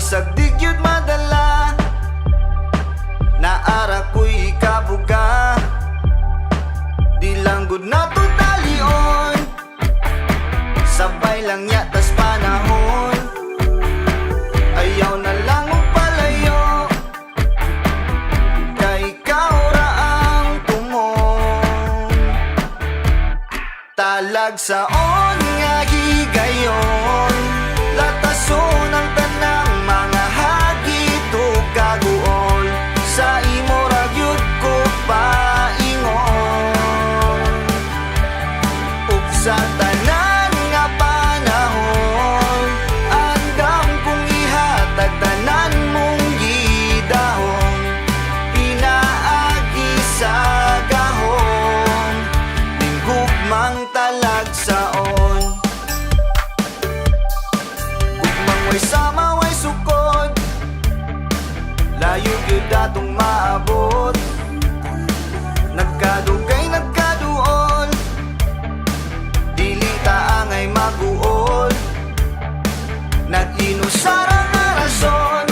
Usag digyud madala, naara ko'y kabuga. Di lang gud nato talion, sabay lang yatas panahon. Ayaw na lang og palayo, kay ikaw ra ang tumong. Talagsaon nga higayon, latason ang tanang mga hagit o kaguol. Sa imo ra gyud ko paingon, ug sa tanan nga panahon, andam kong ihatag tanan mong gidahon. Pinaagi sa gahong, ning gugmang talagsaon. Gugmang way sama way sukod, layo gyud atong maabot. Nagkadugay nagkaduol, dili ta angay maguol. Nag-inusara nga rason,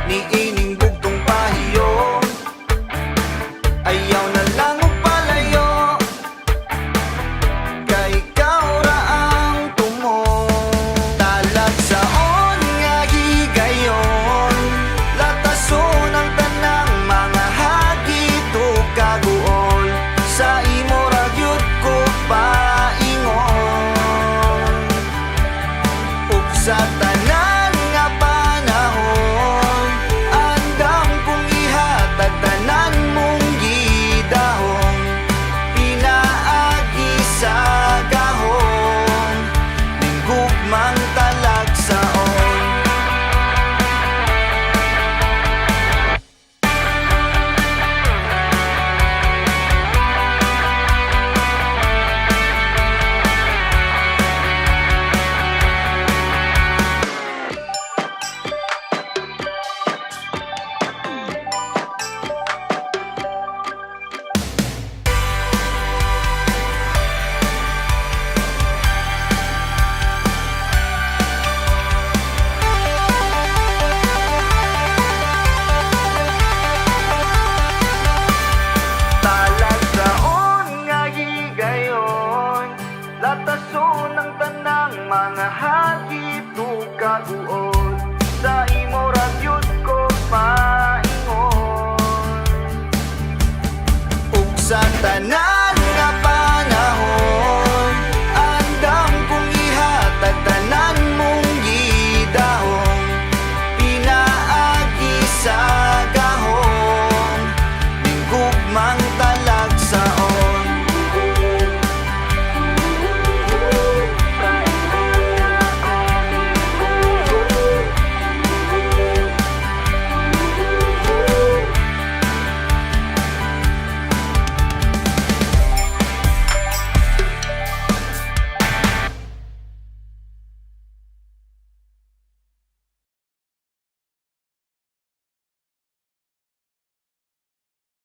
ni ining bugtong pahiyo. Ayaw na lang og palayo, kay ikaw ra ang tumong. Talagsaon nga higayon, latason ang tanang mga hagit o kaguol. Sa imo ra gyud ko paingon, ug sa tanan nga panahon, andam kong ihatag tanan mong gidahon. Pinaagi sa gahong, ning gugmang talagsaon. Talagsaon nga higayon, latason ang tanang mga hagit o kaguol.